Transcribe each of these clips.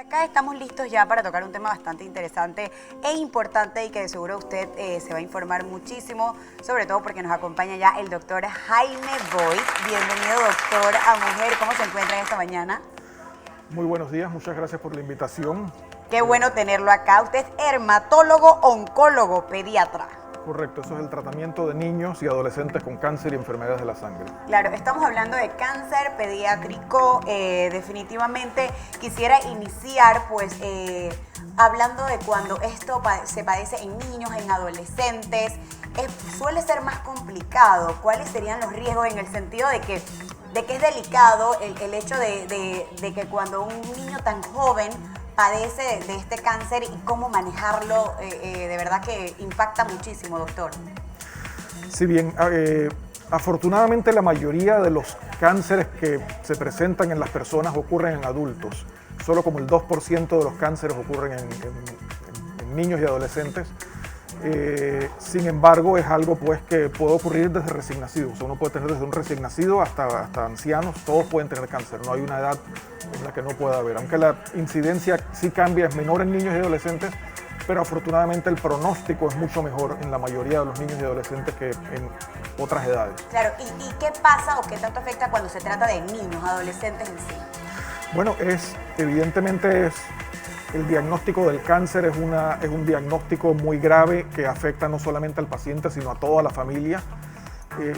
Acá estamos listos ya para tocar un tema bastante interesante e importante y que de seguro usted se va a informar muchísimo, sobre todo porque nos acompaña ya el doctor Jaime Boyd. Bienvenido, doctor, a Mujer. ¿Cómo se encuentra esta mañana? Muy buenos días, muchas gracias por la invitación. Qué bueno tenerlo acá. Usted es dermatólogo, oncólogo, pediatra. Correcto, eso es el tratamiento de niños y adolescentes con cáncer y enfermedades de la sangre. Claro, estamos hablando de cáncer pediátrico. Definitivamente quisiera iniciar pues hablando de cuando esto se padece en niños, en adolescentes. Suele ser más complicado. ¿Cuáles serían los riesgos en el sentido de que es delicado el hecho de que cuando un niño tan joven padece de este cáncer y cómo manejarlo, de verdad que impacta muchísimo, doctor? Si bien, afortunadamente la mayoría de los cánceres que se presentan en las personas ocurren en adultos. Solo como el 2% de los cánceres ocurren en niños y adolescentes. Sin embargo, es algo pues que puede ocurrir desde recién nacidos. O sea, uno puede tener desde un recién nacido hasta ancianos, todos pueden tener cáncer. No hay una edad en la que no pueda haber. Aunque la incidencia sí cambia, es menor en niños y adolescentes, pero afortunadamente el pronóstico es mucho mejor en la mayoría de los niños y adolescentes que en otras edades. Claro, ¿y qué pasa o qué tanto afecta cuando se trata de niños, adolescentes en sí? Bueno, evidentemente el diagnóstico del cáncer es un diagnóstico muy grave que afecta no solamente al paciente, sino a toda la familia.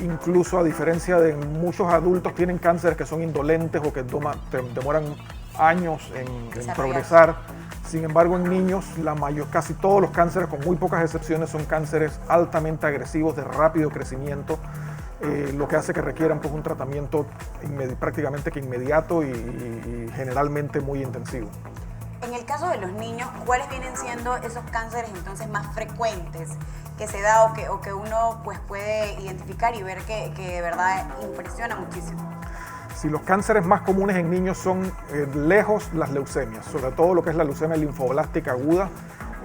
Incluso a diferencia de muchos adultos tienen cánceres que son indolentes o que demoran años en progresar. Sin embargo, en niños, casi todos los cánceres, con muy pocas excepciones, son cánceres altamente agresivos, de rápido crecimiento, lo que hace que requieran pues, un tratamiento prácticamente que inmediato y generalmente muy intensivo. En el caso de los niños, ¿cuáles vienen siendo esos cánceres entonces más frecuentes que se da o que uno pues, puede identificar y ver que de verdad impresiona muchísimo? Si los cánceres más comunes en niños son lejos las leucemias, sobre todo lo que es la leucemia linfoblástica aguda,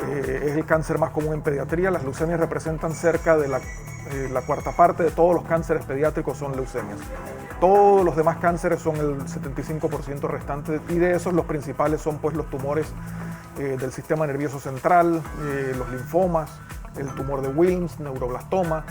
es el cáncer más común en pediatría. Las leucemias representan cerca de la cuarta parte de todos los cánceres pediátricos son leucemias. Todos los demás cánceres son el 75% restante y de esos los principales son pues, los tumores del sistema nervioso central, los linfomas, el tumor de Wilms, neuroblastoma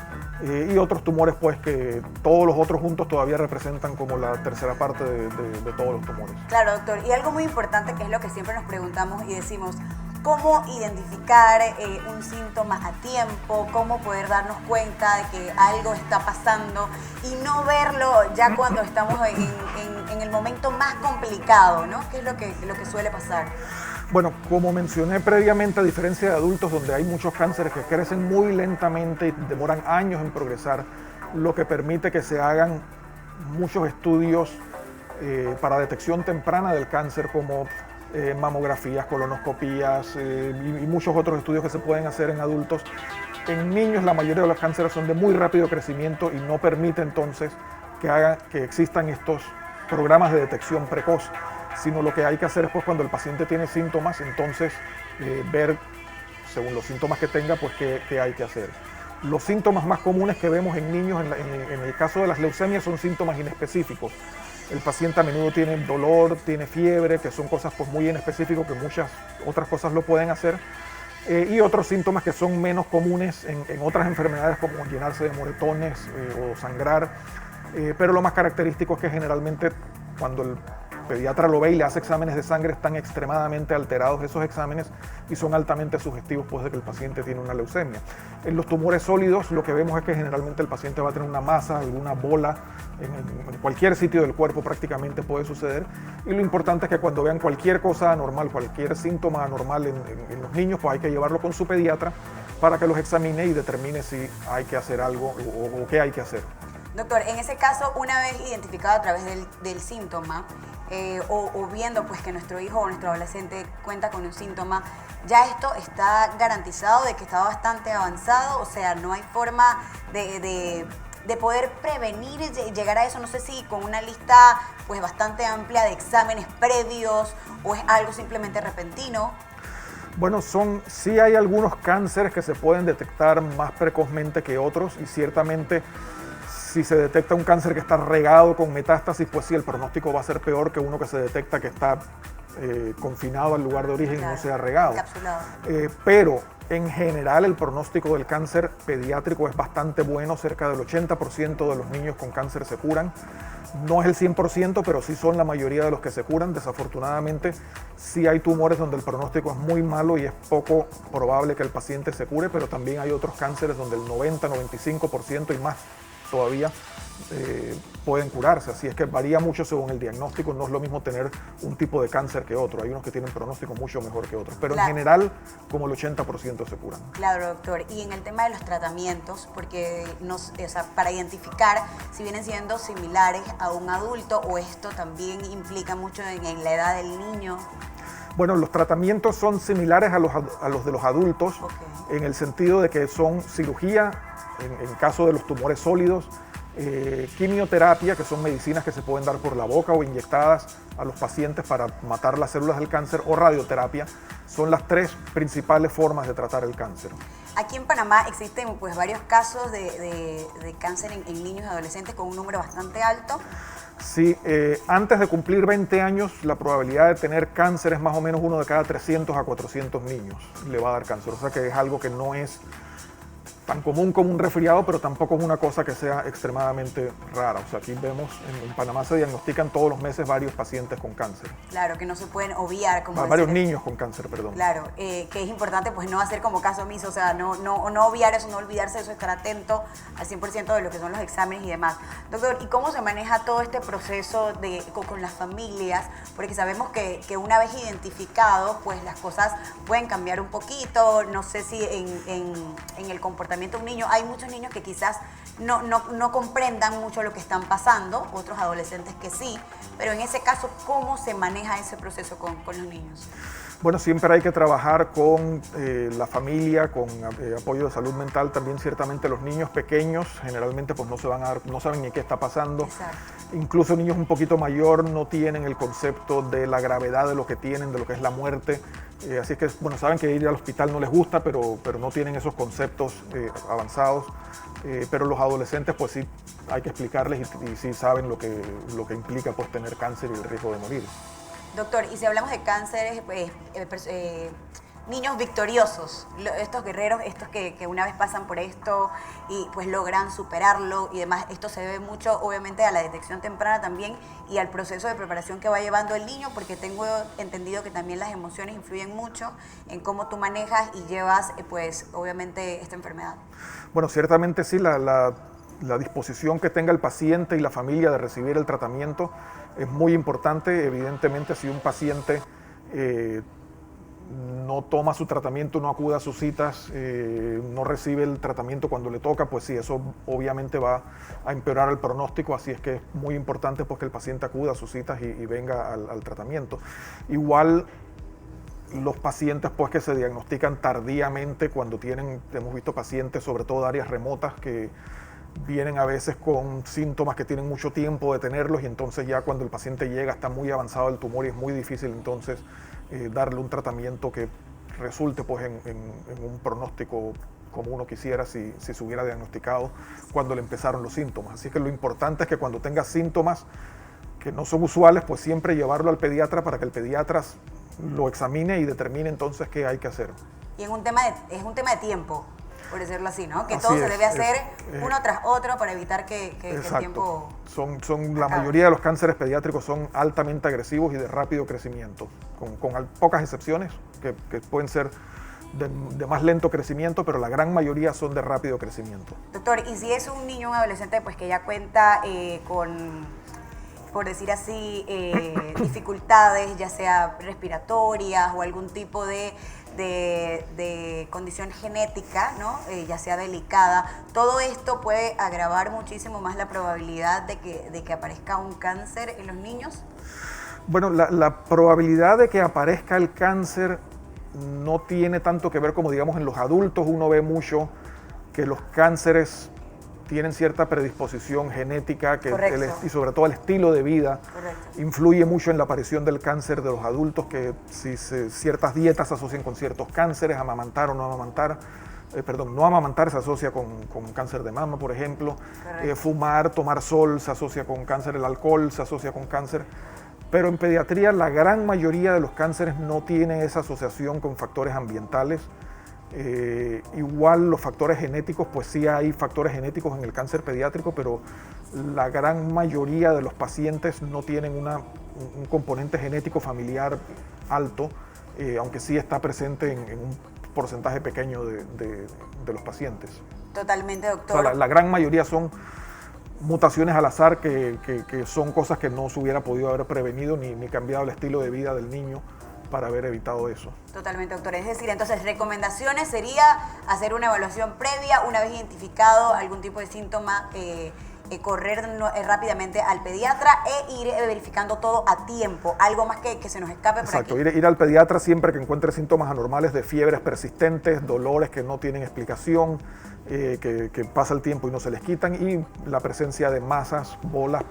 y otros tumores pues que todos los otros juntos todavía representan como la tercera parte de todos los tumores. Claro, doctor, y algo muy importante que es lo que siempre nos preguntamos y decimos, ¿cómo identificar un síntoma a tiempo? ¿Cómo poder darnos cuenta de que algo está pasando y no verlo ya cuando estamos en el momento más complicado, ¿no? ¿Qué es lo que suele pasar? Bueno, como mencioné previamente, a diferencia de adultos donde hay muchos cánceres que crecen muy lentamente y demoran años en progresar, lo que permite que se hagan muchos estudios para detección temprana del cáncer como mamografías, colonoscopías y muchos otros estudios que se pueden hacer en adultos. En niños la mayoría de los cánceres son de muy rápido crecimiento y no permite entonces que existan estos programas de detección precoz, sino lo que hay que hacer es pues, cuando el paciente tiene síntomas, entonces ver según los síntomas que tenga pues qué hay que hacer. Los síntomas más comunes que vemos en niños en el caso de las leucemias son síntomas inespecíficos. El paciente a menudo tiene dolor, tiene fiebre, que son cosas pues, muy inespecíficas que muchas otras cosas lo pueden hacer. Y otros síntomas que son menos comunes en otras enfermedades como llenarse de moretones o sangrar. Pero lo más característico es que generalmente cuando el pediatra lo ve y le hace exámenes de sangre, están extremadamente alterados esos exámenes y son altamente sugestivos pues, de que el paciente tiene una leucemia. En los tumores sólidos lo que vemos es que generalmente el paciente va a tener una masa, alguna bola, en cualquier sitio del cuerpo prácticamente puede suceder, y lo importante es que cuando vean cualquier cosa anormal, cualquier síntoma anormal en los niños, pues hay que llevarlo con su pediatra para que los examine y determine si hay que hacer algo o qué hay que hacer. Doctor, en ese caso, una vez identificado a través del síntoma, o viendo pues que nuestro hijo o nuestro adolescente cuenta con un síntoma, ya esto está garantizado de que está bastante avanzado, o sea, no hay forma de poder prevenir llegar a eso. No sé si con una lista pues bastante amplia de exámenes previos o es algo simplemente repentino. Bueno, sí hay algunos cánceres que se pueden detectar más precozmente que otros y ciertamente si se detecta un cáncer que está regado con metástasis, pues sí, el pronóstico va a ser peor que uno que se detecta que está confinado al lugar de origen, claro, y no sea regado. Encapsulado. Pero en general el pronóstico del cáncer pediátrico es bastante bueno, cerca del 80% de los niños con cáncer se curan. No es el 100%, pero sí son la mayoría de los que se curan. Desafortunadamente, sí hay tumores donde el pronóstico es muy malo y es poco probable que el paciente se cure, pero también hay otros cánceres donde el 90, 95% y más todavía pueden curarse. Así es que varía mucho según el diagnóstico. No es lo mismo tener un tipo de cáncer que otro. Hay unos que tienen pronóstico mucho mejor que otros, pero claro, en general como el 80% se curan. Claro, doctor. Y en el tema de los tratamientos, porque para identificar si vienen siendo similares a un adulto o esto también implica mucho en la edad del niño. Bueno, los tratamientos son similares a los de los adultos, en el sentido de que son cirugía, en caso de los tumores sólidos, quimioterapia, que son medicinas que se pueden dar por la boca o inyectadas a los pacientes para matar las células del cáncer, o radioterapia. Son las tres principales formas de tratar el cáncer. Aquí en Panamá existen pues varios casos de cáncer en niños y adolescentes con un número bastante alto. Sí, antes de cumplir 20 años, la probabilidad de tener cáncer es más o menos 1 de cada 300 a 400 niños le va a dar cáncer. O sea que es algo que no es tan común como un resfriado, pero tampoco es una cosa que sea extremadamente rara. O sea, aquí vemos, en Panamá se diagnostican todos los meses varios pacientes con cáncer. Claro, que no se pueden obviar. Varios niños con cáncer, perdón. Claro, que es importante pues no hacer como caso omiso, o sea, no obviar eso, no olvidarse de eso, estar atento al 100% de lo que son los exámenes y demás. Doctor, ¿y cómo se maneja todo este proceso con las familias? Porque sabemos que una vez identificado, pues las cosas pueden cambiar un poquito. No sé si en el comportamiento de un niño, hay muchos niños que quizás no comprendan mucho lo que están pasando, otros adolescentes que sí, pero en ese caso, ¿cómo se maneja ese proceso con los niños? Bueno, siempre hay que trabajar con la familia, con apoyo de salud mental. También ciertamente los niños pequeños generalmente pues no saben ni qué está pasando. Exacto. Incluso niños un poquito mayor no tienen el concepto de la gravedad de lo que tienen, de lo que es la muerte. Así es que, bueno, saben que ir al hospital no les gusta, pero no tienen esos conceptos avanzados. Pero los adolescentes pues sí hay que explicarles y sí saben lo que implica pues tener cáncer y el riesgo de morir. Doctor, y si hablamos de cánceres, niños victoriosos, estos guerreros, estos que una vez pasan por esto y pues logran superarlo y demás, esto se debe mucho obviamente a la detección temprana también y al proceso de preparación que va llevando el niño, porque tengo entendido que también las emociones influyen mucho en cómo tú manejas y llevas pues obviamente esta enfermedad. Bueno, ciertamente sí, la disposición que tenga el paciente y la familia de recibir el tratamiento es muy importante. Evidentemente, si un paciente no toma su tratamiento, no acude a sus citas, no recibe el tratamiento cuando le toca, pues sí, eso obviamente va a empeorar el pronóstico, así es que es muy importante pues, que el paciente acuda a sus citas y venga al tratamiento. Igual los pacientes pues, que se diagnostican tardíamente cuando hemos visto pacientes sobre todo de áreas remotas que vienen a veces con síntomas que tienen mucho tiempo de tenerlos y entonces ya cuando el paciente llega está muy avanzado el tumor y es muy difícil entonces darle un tratamiento que resulte pues, en un pronóstico como uno quisiera si se hubiera diagnosticado cuando le empezaron los síntomas. Así que lo importante es que cuando tenga síntomas que no son usuales, pues siempre llevarlo al pediatra para que el pediatra lo examine y determine entonces qué hay que hacer. Y es un tema de tiempo, por decirlo así, ¿no? Que así todo se debe hacer uno tras otro para evitar que el tiempo... La mayoría de los cánceres pediátricos son altamente agresivos y de rápido crecimiento, con pocas excepciones que pueden ser de más lento crecimiento, pero la gran mayoría son de rápido crecimiento. Doctor, y si es un niño o un adolescente pues, que ya cuenta con, por decir así, dificultades, ya sea respiratorias o algún tipo de condición genética, ¿no? Ya sea delicada, todo esto puede agravar muchísimo más la probabilidad de que aparezca un cáncer en los niños. Bueno, la probabilidad de que aparezca el cáncer no tiene tanto que ver como digamos en los adultos. Uno ve mucho que los cánceres tienen cierta predisposición genética y sobre todo el estilo de vida. Correcto. Influye mucho en la aparición del cáncer de los adultos, que si ciertas dietas se asocian con ciertos cánceres, amamantar o no amamantar. No amamantar se asocia con cáncer de mama, por ejemplo. Fumar, tomar sol se asocia con cáncer, el alcohol se asocia con cáncer. pero en pediatría la gran mayoría de los cánceres no tienen esa asociación con factores ambientales. Igual los factores genéticos, pues sí hay factores genéticos en el cáncer pediátrico, pero la gran mayoría de los pacientes no tienen un componente genético familiar alto, aunque sí está presente en un porcentaje pequeño de los pacientes. Totalmente, doctor. O sea, la gran mayoría son mutaciones al azar que son cosas que no se hubiera podido haber prevenido ni cambiado el estilo de vida del niño para haber evitado eso. Totalmente, doctor. Es decir, entonces, recomendaciones sería hacer una evaluación previa, una vez identificado algún tipo de síntoma, correr rápidamente al pediatra e ir verificando todo a tiempo. Algo más que se nos escape por Exacto, aquí. ir al pediatra siempre que encuentre síntomas anormales de fiebres persistentes, dolores que no tienen explicación, que pasa el tiempo y no se les quitan, y la presencia de masas, bolas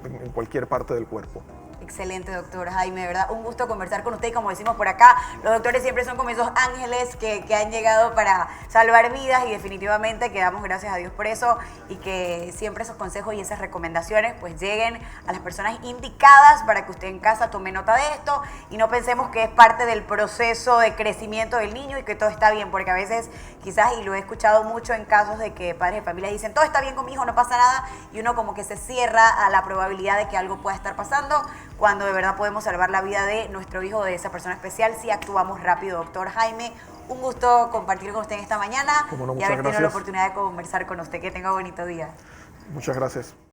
en cualquier parte del cuerpo. Excelente, doctor Jaime, de verdad, un gusto conversar con usted y como decimos por acá, los doctores siempre son como esos ángeles que han llegado para salvar vidas y definitivamente que damos gracias a Dios por eso y que siempre esos consejos y esas recomendaciones pues lleguen a las personas indicadas para que usted en casa tome nota de esto y no pensemos que es parte del proceso de crecimiento del niño y que todo está bien, porque a veces quizás, y lo he escuchado mucho en casos de que padres de familia dicen todo está bien con mi hijo, no pasa nada, y uno como que se cierra a la probabilidad de que algo pueda estar pasando, cuando de verdad podemos salvar la vida de nuestro hijo o de esa persona especial si actuamos rápido. Doctor Jaime, un gusto compartir con usted esta mañana Como no, y muchas haber tenido la gracias. oportunidad de conversar con usted. Que tenga un bonito día. Muchas gracias.